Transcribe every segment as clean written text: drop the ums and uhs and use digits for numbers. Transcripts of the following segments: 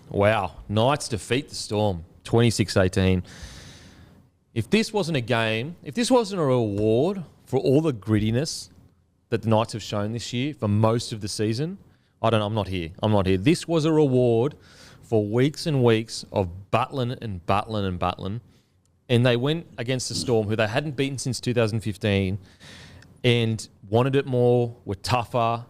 Wow. Knights defeat the Storm, 26-18. If this wasn't a game, if this wasn't a reward for all the grittiness that the Knights have shown this year for most of the season, I'm not here. This was a reward for weeks and weeks of battling and battling and battling. And they went against the Storm, who they hadn't beaten since 2015, and wanted it more, were tougher,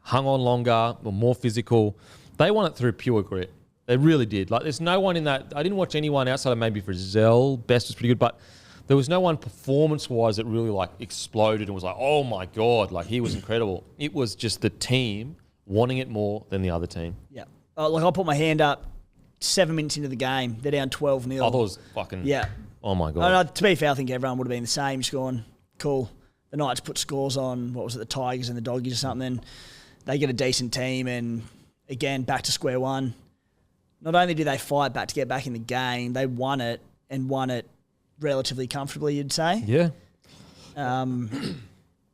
hung on longer, were more physical. They won it through pure grit. They really did. Like, there's no one in that. I didn't watch anyone outside of maybe Frizzell. Best was pretty good, but there was no one performance-wise that really like exploded and was like, oh my God, like he was incredible. It was just the team wanting it more than the other team. Yeah. I'll put my hand up. 7 minutes into the game, they're down 12-0. I thought it was fucking... Yeah. Oh my God. To be fair, I think everyone would have been the same. Just going, cool. The Knights put scores on, what was it, the Tigers and the Doggies or something. They get a decent team and, again, back to square one. Not only did they fight back to get back in the game, they won it and won it relatively comfortably, you'd say. Yeah.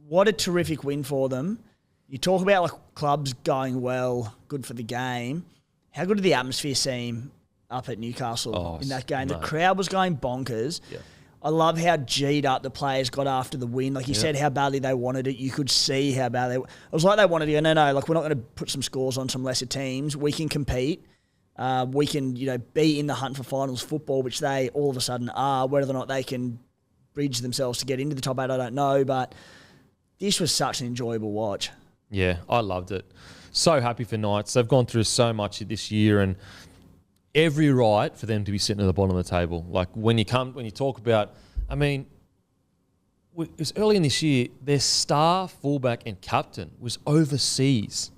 What a terrific win for them. You talk about like clubs going well, good for the game. How good did the atmosphere seem up at Newcastle in that game? The crowd was going bonkers. Yeah. I love how G'd up the players got after the win. Like you said, how badly they wanted it. You could see how badly it was like they wanted to go, no, like we're not going to put some scores on some lesser teams. We can compete. We can, be in the hunt for finals football, which they all of a sudden are. Whether or not they can bridge themselves to get into the top 8, I don't know. But this was such an enjoyable watch. Yeah, I loved it. So happy for Knights. They've gone through so much this year and every right for them to be sitting at the bottom of the table. Like when you talk about, it was early in this year, their star fullback and captain was overseas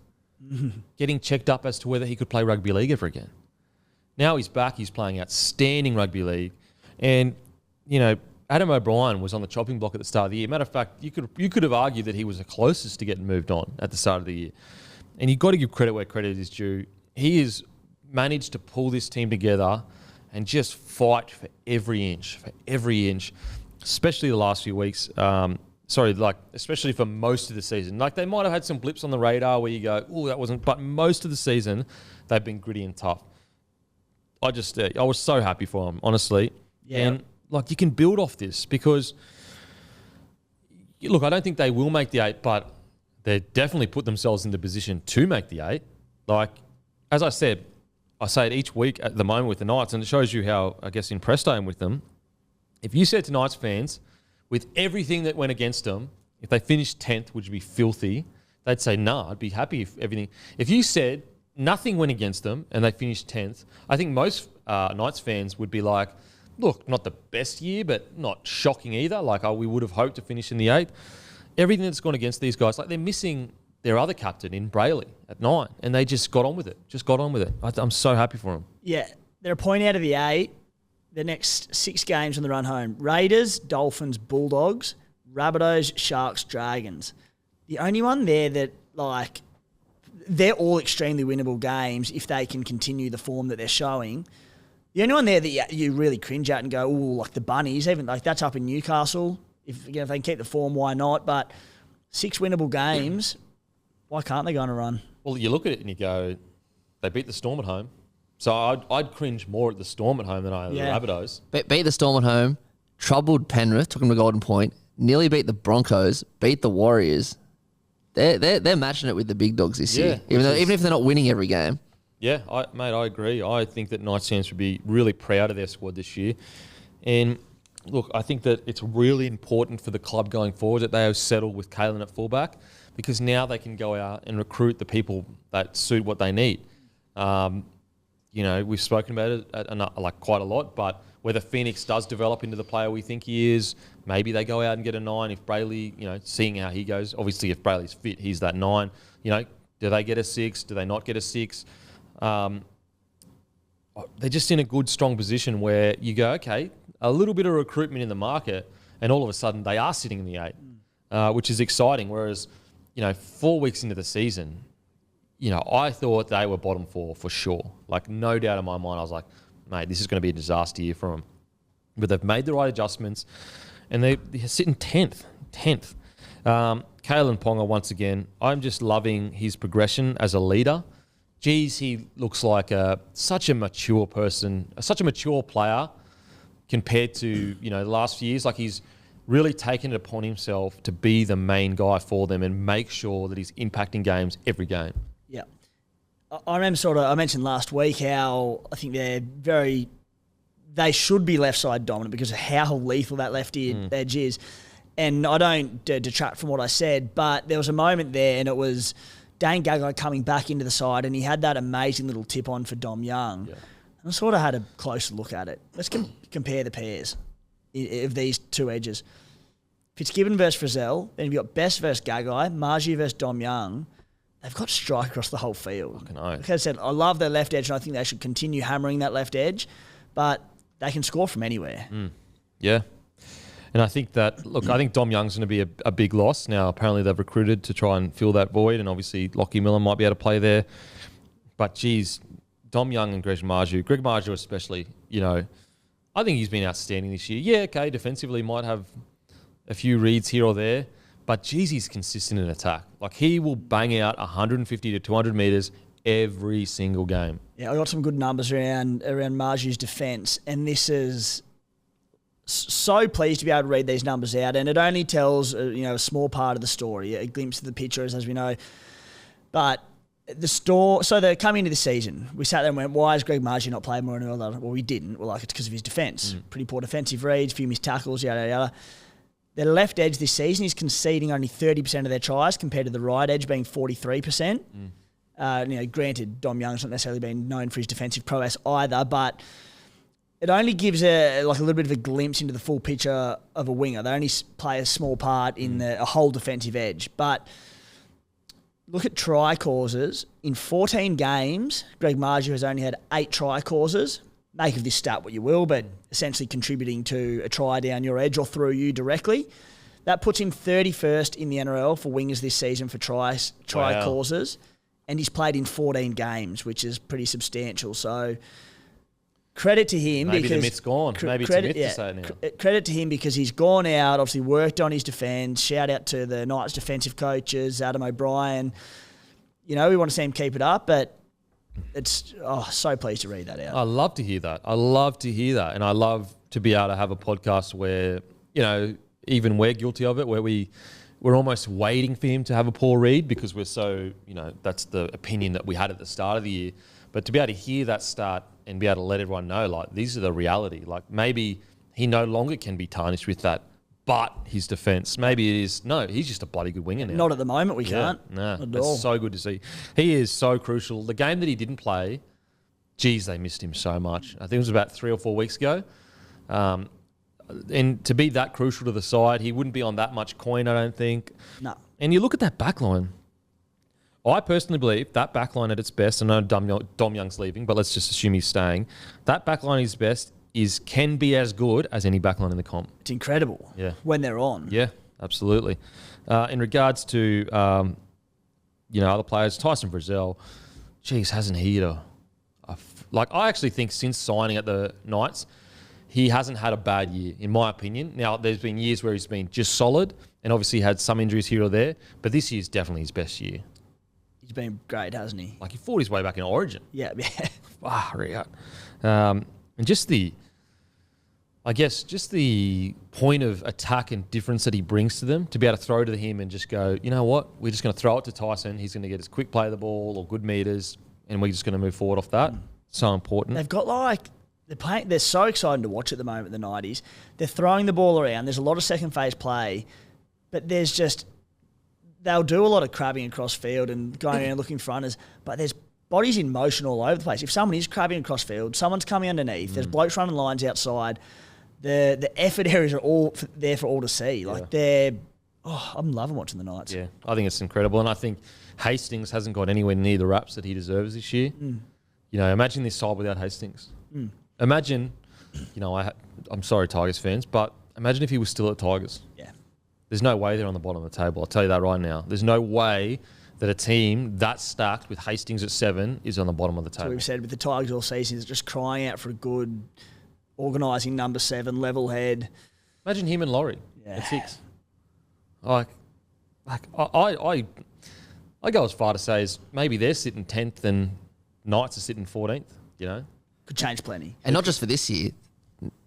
getting checked up as to whether he could play rugby league ever again. Now he's back, he's playing outstanding rugby league. And, Adam O'Brien was on the chopping block at the start of the year. Matter of fact, you could have argued that he was the closest to getting moved on at the start of the year. And you've got to give credit where credit is due. He has managed to pull this team together and just fight for every inch, especially the last few weeks. Especially for most of the season. Like they might have had some blips on the radar where you go, oh, that wasn't, but most of the season they've been gritty and tough. I was so happy for them, honestly. Yeah. And you can build off this because, look, I don't think they will make the 8, but they definitely put themselves in the position to make the 8. Like, as I said, I say it each week at the moment with the Knights, and it shows you how, I guess, impressed I am with them. If you said to Knights fans, with everything that went against them, if they finished 10th, would you be filthy? They'd say, nah, I'd be happy if everything... If you said nothing went against them and they finished 10th, I think most Knights fans would be like, look, not the best year, but not shocking either. Like, we would have hoped to finish in the 8th. Everything that's gone against these guys, like they're missing their other captain in Brayley at 9, and they just got on with it. I'm so happy for them. Yeah, they're a point out of the 8. The next 6 games on the run home. Raiders, Dolphins, Bulldogs, Rabbitohs, Sharks, Dragons. The only one there that, they're all extremely winnable games if they can continue the form that they're showing. The only one there that you really cringe at and go, ooh, like the Bunnies, even that's up in Newcastle. If they can keep the form, why not? But 6 winnable games, why can't they go on a run? Well, you look at it and you go, they beat the Storm at home. So I'd cringe more at the Storm at home than I at the Rabbitohs. Beat the Storm at home, troubled Penrith, took them to Golden Point, nearly beat the Broncos, beat the Warriors. They're matching it with the big dogs this year, even if they're not winning every game. Yeah, I agree. I think that Knights fans should be really proud of their squad this year. And look, I think that it's really important for the club going forward that they have settled with Kalyn at fullback, because now they can go out and recruit the people that suit what they need. We've spoken about it quite a lot, but whether Phoenix does develop into the player we think he is, maybe they go out and get a 9. If Brayley, seeing how he goes, obviously if Brayley's fit, he's that 9. Do they get a 6? Do they not get a 6? They're just in a good, strong position where you go, okay, a little bit of recruitment in the market, and all of a sudden they are sitting in the 8, which is exciting. Whereas, 4 weeks into the season, I thought they were bottom 4 for sure. No doubt in my mind, I was like, mate, this is going to be a disaster year for them. But they've made the right adjustments, and they're sitting 10th. Kalyn Ponga, once again, I'm just loving his progression as a leader. geez, he looks like such a mature person, such a mature player compared to, the last few years. Like, he's really taken it upon himself to be the main guy for them and make sure that he's impacting games every game. Yeah. I remember I mentioned last week how I think they should be left side dominant because of how lethal that left edge is. And I don't detract from what I said, but there was a moment there and it was Dane Gagai coming back into the side and he had that amazing little tip on for Dom Young. Yeah. And I sort of had a closer look at it. Let's compare the pairs of these two edges. Fitzgibbon versus Frizzell, then you've got Best versus Gagai, Margie versus Dom Young. They've got strike across the whole field. Like I said, I love their left edge and I think they should continue hammering that left edge, but they can score from anywhere. Yeah. And I think Dom Young's going to be a big loss. Now, apparently they've recruited to try and fill that void, and obviously Lockie Miller might be able to play there. But, geez, Dom Young and Greg Marju especially, I think he's been outstanding this year. Yeah, okay, defensively might have a few reads here or there, but, geez, he's consistent in attack. Like, he will bang out 150 to 200 metres every single game. Yeah, I got some good numbers around Marju's defence, and this is so pleased to be able to read these numbers out, and it only tells a small part of the story, a glimpse of the picture, as we know. But so they're coming into the season. We sat there and went, why has Greg Marju not played more than all that? Well, we didn't. It's because of his defence. Pretty poor defensive reads, few missed tackles, yada, yada. Their left edge this season is conceding only 30% of their tries compared to the right edge being 43%. Granted, Dom Young's not necessarily been known for his defensive prowess either, but it only gives a little bit of a glimpse into the full picture of a winger. They only play a small part in a whole defensive edge. But look at try causes. In 14 games, Greg Marju has only had 8 try causes. Make of this stat what you will, but essentially contributing to a try down your edge or through you directly. That puts him 31st in the NRL for wingers this season for try causes. And he's played in 14 games, which is pretty substantial. So credit to him. Maybe the myth's gone. Maybe it's a myth to say now. Credit to him because he's gone out, obviously worked on his defence. Shout out to the Knights defensive coaches, Adam O'Brien. We want to see him keep it up, but it's so pleased to read that out. I love to hear that. And I love to be able to have a podcast where, even we're guilty of it, where we're almost waiting for him to have a poor read because we're so, that's the opinion that we had at the start of the year. But to be able to hear that start and be able to let everyone know, like, these are the reality. Like, maybe he no longer can be tarnished with that, but his defence. Maybe it is, no, he's just a bloody good winger now. Not at the moment, we can't. No, it's so good to see. He is so crucial. The game that he didn't play, geez, they missed him so much. I think it was about 3 or 4 weeks ago. And to be that crucial to the side, he wouldn't be on that much coin, I don't think. No. And you look at that backline. I personally believe that backline at its best, I know Dom Young's leaving, but let's just assume he's staying. That backline at its best can be as good as any backline in the comp. It's incredible when they're on. Yeah, absolutely. In regards to, other players, Tyson Frizzell, geez, hasn't he hit I actually think since signing at the Knights, he hasn't had a bad year, in my opinion. Now, there's been years where he's been just solid and obviously had some injuries here or there, but this year's definitely his best year. He's been great, hasn't he? Like, he fought his way back in Origin. Yeah. And just the point of attack and difference that he brings to them, to be able to throw to him and just go, you know what, we're just going to throw it to Tyson. He's going to get his quick play of the ball or good meters, and we're just going to move forward off that. So important. They've got they're so exciting to watch at the moment, the 90s. They're throwing the ball around. There's a lot of second phase play, but they'll do a lot of crabbing across field and going around looking for runners, but there's bodies in motion all over the place. If someone is crabbing across field, someone's coming underneath, there's blokes running lines outside, the effort areas are all there for all to see. I'm loving watching the Knights. Yeah, I think it's incredible, and I think Hastings hasn't got anywhere near the raps that he deserves this year. Imagine this side without Hastings. Imagine, I'm sorry, Tigers fans, but imagine if he was still at Tigers. Yeah. There's no way they're on the bottom of the table. I'll tell you that right now. There's no way that a team that stacked with Hastings at 7 is on the bottom of the table. So we've said with the Tigers all season, it's just crying out for a good organising number 7, level head. Imagine him and Laurie at 6. I go as far to say as maybe they're sitting 10th and Knights are sitting 14th, you know. Could change plenty. And not just for this year.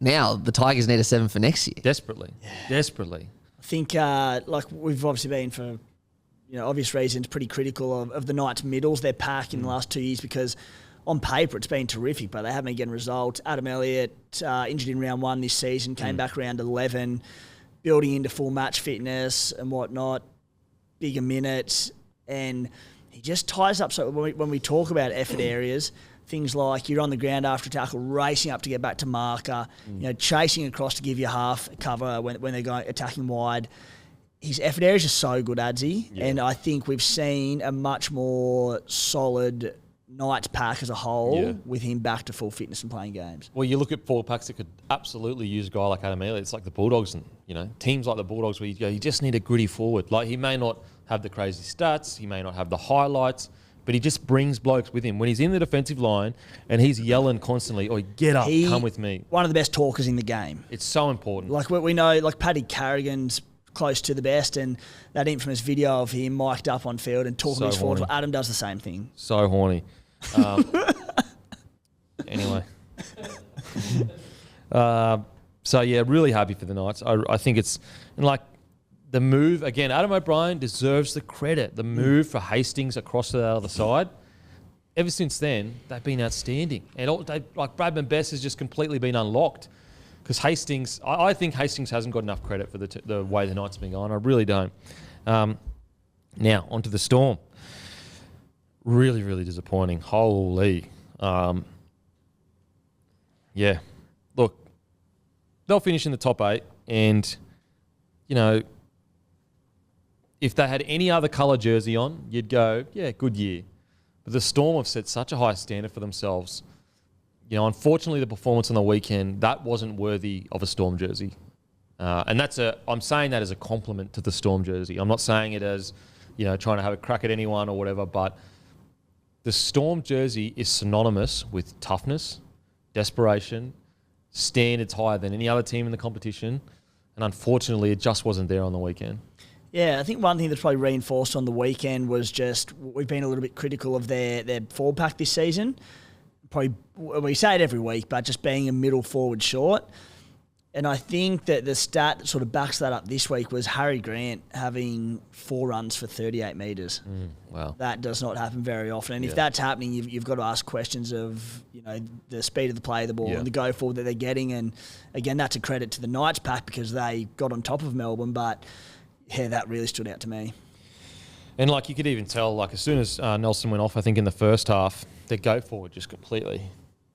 Now, the Tigers need a 7 for next year. Desperately. Desperately. I think, like we've obviously been for, obvious reasons, pretty critical of the Knights' middles, their pack in the last 2 years, because on paper it's been terrific, but they haven't been getting results. Adam Elliott, injured in round 1 this season, came back round 11, building into full match fitness and whatnot, bigger minutes, and he just ties up. So when we talk about effort areas, things like you're on the ground after a tackle, racing up to get back to marker, chasing across to give you half cover when they're going attacking wide. His effort areas are so good, Adsy, and I think we've seen a much more solid Knights pack as a whole with him back to full fitness and playing games. Well, you look at forward packs that could absolutely use a guy like Adam Elliott. It's like the Bulldogs, and teams like the Bulldogs where you go, you just need a gritty forward. Like, he may not have the crazy stats, he may not have the highlights, but he just brings blokes with him. When he's in the defensive line and he's yelling constantly, get up, come with me. One of the best talkers in the game. It's so important. Like we know, like Paddy Carrigan's close to the best, and that infamous video of him mic'd up on field and talking to his forwards. Adam does the same thing. So horny. Anyway. Really happy for the Knights. I think it's... And like, the move, again, Adam O'Brien deserves the credit. The move for Hastings across to the other side, ever since then, they've been outstanding. And Bradman Best has just completely been unlocked. Because Hastings, I think Hastings hasn't got enough credit for the way the Knights have been going. I really don't. Now, onto the Storm. Really, really disappointing. Holy. Look, they'll finish in the top 8, and, if they had any other colour jersey on, you'd go, good year. But the Storm have set such a high standard for themselves. Unfortunately, the performance on the weekend, that wasn't worthy of a Storm jersey. And I'm saying that as a compliment to the Storm jersey. I'm not saying it as, trying to have a crack at anyone or whatever, but the Storm jersey is synonymous with toughness, desperation, standards higher than any other team in the competition. And unfortunately, it just wasn't there on the weekend. Yeah, I think one thing that's probably reinforced on the weekend was just we've been a little bit critical of their forward pack this season. Probably, we say it every week, but just being a middle forward short. And I think that the stat that sort of backs that up this week was Harry Grant having 4 runs for 38 metres. Wow. That does not happen very often. And if that's happening, you've got to ask questions of, the speed of the play of the ball and the go forward that they're getting. And again, that's a credit to the Knights pack because they got on top of Melbourne. But that really stood out to me. And like you could even tell, like as soon as Nelson went off, I think in the first half, their go forward just completely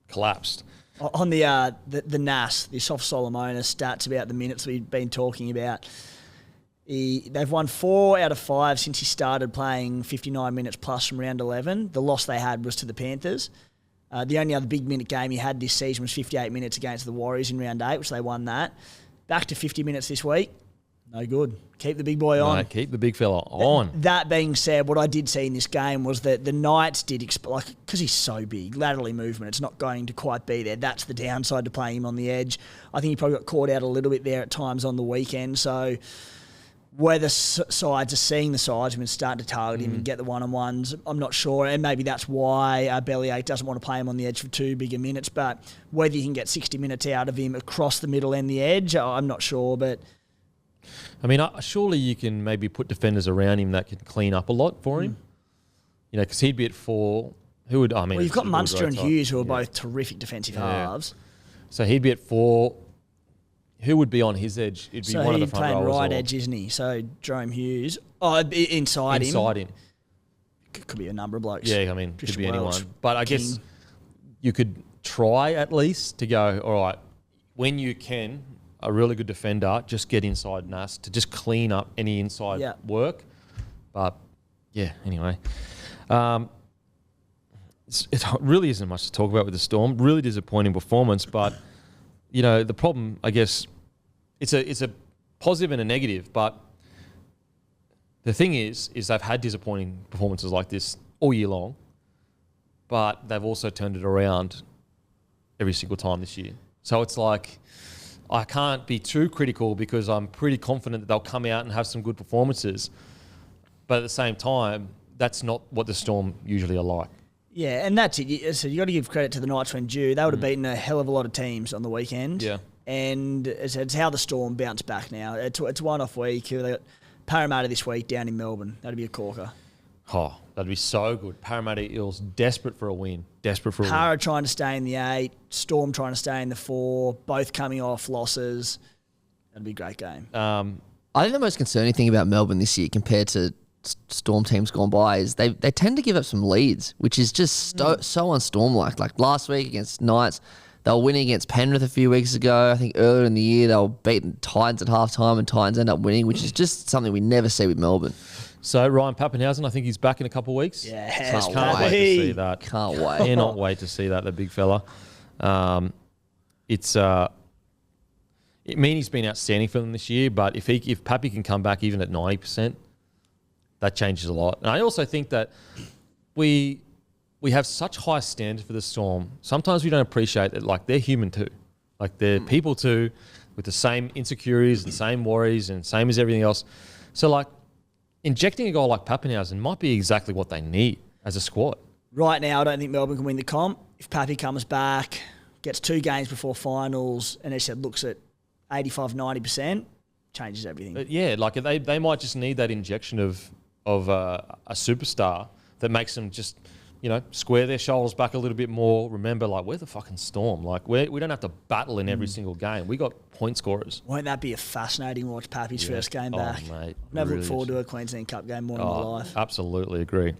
collapsed. On the NAS, the Soft Solomona stats about the minutes we've been talking about, they've won 4 out of 5 since he started playing 59 minutes plus from round 11. The loss they had was to the Panthers. The only other big minute game he had this season was 58 minutes against the Warriors in round 8, which they won that. Back to 50 minutes this week. No good. Keep the big boy on. No, keep the big fella on. That being said, what I did see in this game was that the Knights did, because he's so big, laterally movement, it's not going to quite be there. That's the downside to playing him on the edge. I think he probably got caught out a little bit there at times on the weekend. So where the sides are seeing the sides and starting to target him and get the one-on-ones, I'm not sure. And maybe that's why Bellyache doesn't want to play him on the edge for 2 bigger minutes. But whether you can get 60 minutes out of him across the middle and the edge, I'm not sure. But I mean, surely you can maybe put defenders around him that can clean up a lot for him. Because he'd be at 4. Who would? I mean, well, you've got Munster and Hughes, who are both terrific defensive halves. So he'd be at 4. Who would be on his edge? It'd be one of the front rowers. So he's playing right edge, isn't he? So Jerome Hughes. Oh, inside him. Inside him. Could be a number of blokes. Yeah, I mean, could be anyone. But I guess you could try at least to go, all right, when you can, a really good defender, just get inside Nas to just clean up any inside work. But, anyway. It really isn't much to talk about with the Storm. Really disappointing performance, but, the problem, I guess, it's a positive and a negative, but the thing is they've had disappointing performances like this all year long, but they've also turned it around every single time this year. So it's like, I can't be too critical because I'm pretty confident that they'll come out and have some good performances. But at the same time, that's not what the Storm usually are like. Yeah, and that's it. So you got to give credit to the Knights when due. They would have beaten a hell of a lot of teams on the weekend. Yeah. And it's how the Storm bounce back now. It's one off week. They got Parramatta this week down in Melbourne. That'd be a corker. Oh, that'd be so good. Parramatta Eels desperate for a win. Para trying to stay in the 8, Storm trying to stay in the 4, both coming off losses. That'd be a great game. I think the most concerning thing about Melbourne this year compared to Storm teams gone by is they tend to give up some leads, which is just so un-Storm-like. Like last week against Knights, they were winning against Penrith a few weeks ago. I think earlier in the year they were beating Titans at halftime and Titans end up winning, which is just something we never see with Melbourne. So Ryan Pappenhausen, I think he's back in a couple of weeks. Yes, can't wait to see that. Can't wait. Cannot wait to see that, the big fella. It means he's been outstanding for them this year, but if Pappy can come back even at 90%, that changes a lot. And I also think that we have such high standards for the Storm. Sometimes we don't appreciate that, like, they're human too. Like, they're people too, with the same insecurities and same worries and same as everything else. So, like, injecting a guy like Pappenhausen might be exactly what they need as a squad. Right now, I don't think Melbourne can win the comp. If Pappy comes back, gets 2 games before finals, and looks at 85, 90%, changes everything. But yeah, like they might just need that injection of a superstar that makes them just, square their shoulders back a little bit more. Remember, like, we're the fucking Storm. Like, we don't have to battle in every single game. We got point scorers. Won't that be a fascinating watch, Pappy's first game back? Mate, I've never looked forward to a Queensland Cup game more in my life. Absolutely agree.